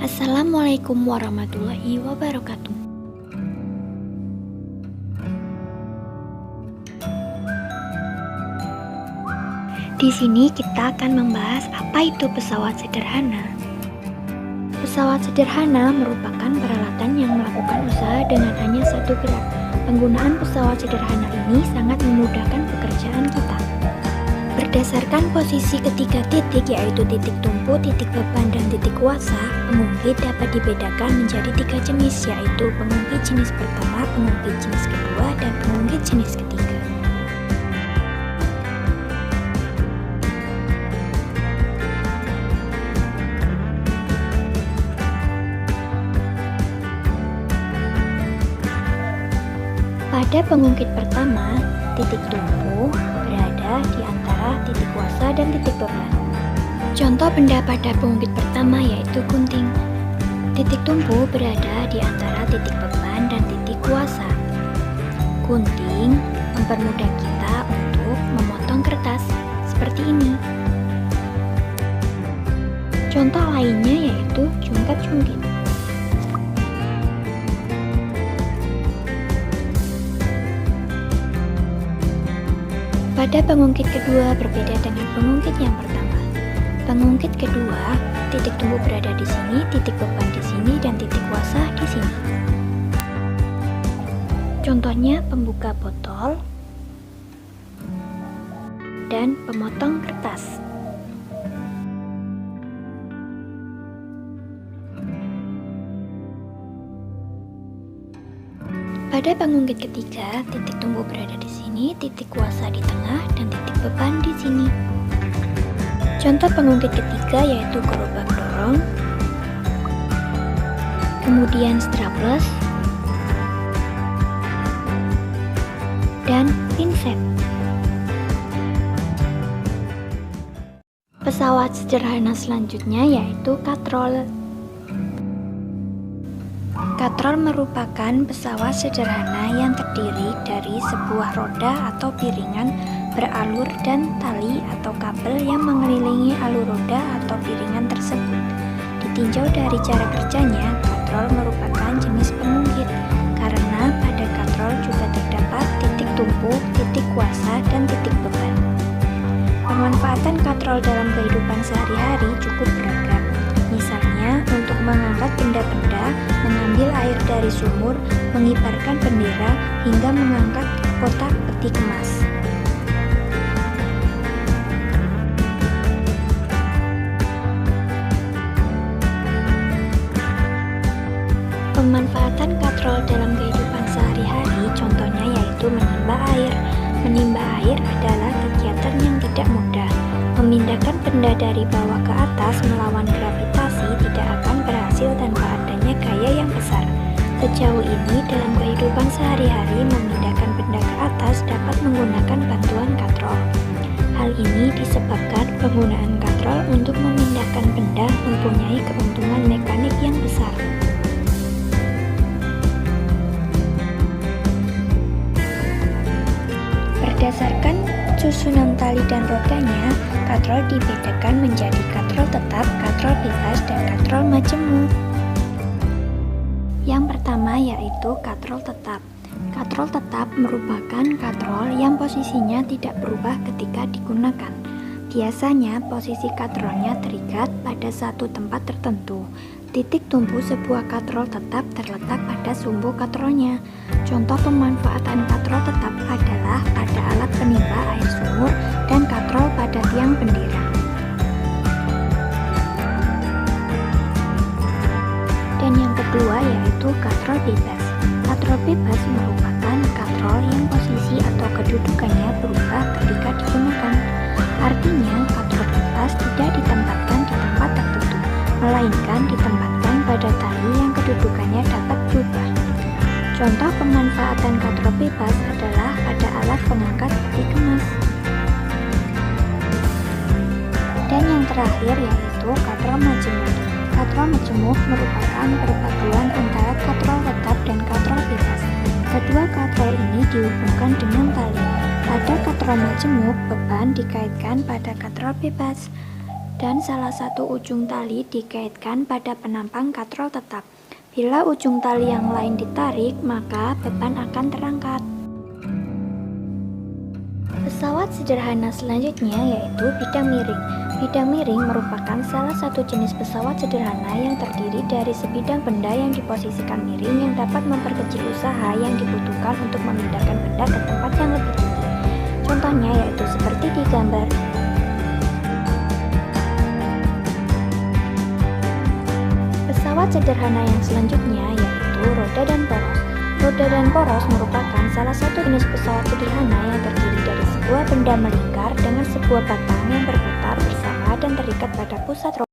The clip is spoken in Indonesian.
Assalamualaikum warahmatullahi wabarakatuh. Di sini kita akan membahas apa itu pesawat sederhana. Pesawat sederhana merupakan peralatan yang melakukan usaha dengan hanya satu gerak. Penggunaan pesawat sederhana ini sangat memudahkan pekerjaan kita. Berdasarkan posisi ketiga titik, yaitu titik tumpu, titik beban, dan titik kuasa, pengungkit dapat dibedakan menjadi 3 jenis, yaitu pengungkit jenis pertama, pengungkit jenis kedua, dan pengungkit jenis ketiga. Pada pengungkit pertama, titik tumpu berada di antara titik kuasa dan titik beban. Contoh benda pada pengungkit pertama yaitu gunting. Titik tumpu berada di antara titik beban dan titik kuasa. Gunting mempermudah kita untuk memotong kertas seperti ini. Contoh lainnya yaitu jungkat-jungkit. Pada pengungkit kedua berbeda dengan pengungkit yang pertama. Pengungkit kedua, titik tumpu berada di sini, titik beban di sini, dan titik kuasa di sini. Contohnya pembuka botol dan pemotong kertas. Pada pengungkit ketiga, titik tumpu berada di sini, titik kuasa di tengah, dan titik beban di sini. Contoh pengungkit ketiga yaitu gerobak dorong, kemudian strapless, dan pinset. Pesawat sederhana selanjutnya yaitu katrol. Katrol merupakan pesawat sederhana yang terdiri dari sebuah roda atau piringan beralur dan tali atau kabel yang mengelilingi alur roda atau piringan tersebut. Ditinjau dari cara kerjanya, katrol merupakan jenis pengungkit karena pada katrol juga terdapat titik tumpu, titik kuasa, dan titik beban. Pemanfaatan katrol dalam kehidupan sehari-hari cukup beragam. Misalnya, untuk mengangkat benda-benda, mengambil air dari sumur, mengibarkan bendera, hingga mengangkat kotak peti kemas. Pemanfaatan katrol dalam kehidupan sehari-hari contohnya yaitu menimba air. Menimba air adalah kegiatan yang tidak mudah. Memindahkan benda dari bawah ke atas melawan gravitasi tidak akan berhasil tanpa adanya gaya yang besar. Sejauh ini dalam kehidupan sehari-hari memindahkan benda ke atas dapat menggunakan bantuan katrol. Hal ini disebabkan penggunaan katrol untuk memindahkan benda mempunyai keuntungan mekanik yang besar. Berdasarkan susunan tali dan rodanya, katrol dibedakan menjadi katrol tetap, katrol bebas, dan katrol majemuk. Yang pertama yaitu katrol tetap. Katrol tetap merupakan katrol yang posisinya tidak berubah ketika digunakan. Biasanya posisi katrolnya terikat pada satu tempat tertentu. Titik tumpu sebuah katrol tetap terletak pada sumbu katrolnya. Contoh pemanfaatan katrol tetap adalah pada alat penimba air sumur dan katrol pada tiang bendera. Dan yang kedua yaitu katrol bebas. Katrol bebas merupakan katrol yang posisi atau kedudukannya berubah ketika digunakan. Artinya, katrol bebas tidak ditempatkan di tempat tertentu, melainkan ditempatkan pada tali yang kedudukannya dapat berubah. Contoh pemanfaatan katrol bebas adalah pada alat pengangkat peti kemas. Dan yang terakhir yaitu katrol majemuk. Katrol majemuk merupakan perpaduan antara katrol tetap dan katrol bebas. Kedua katrol ini dihubungkan dengan tali. Pada katrol majemuk, beban dikaitkan pada katrol bebas. dan salah satu ujung tali dikaitkan pada penampang katrol tetap. Bila ujung tali yang lain ditarik, maka beban akan terangkat. Pesawat sederhana selanjutnya yaitu bidang miring. Bidang miring merupakan salah satu jenis pesawat sederhana yang terdiri dari sebidang benda yang diposisikan miring yang dapat memperkecil usaha yang dibutuhkan untuk memindahkan benda ke tempat yang lebih tinggi. Contohnya yaitu seperti di gambar. Pesawat sederhana yang selanjutnya yaitu roda dan poros. Roda dan poros merupakan salah satu jenis pesawat sederhana yang terdiri dari sebuah benda melingkar dengan sebuah batang yang berputar bersama dan terikat pada pusat roda.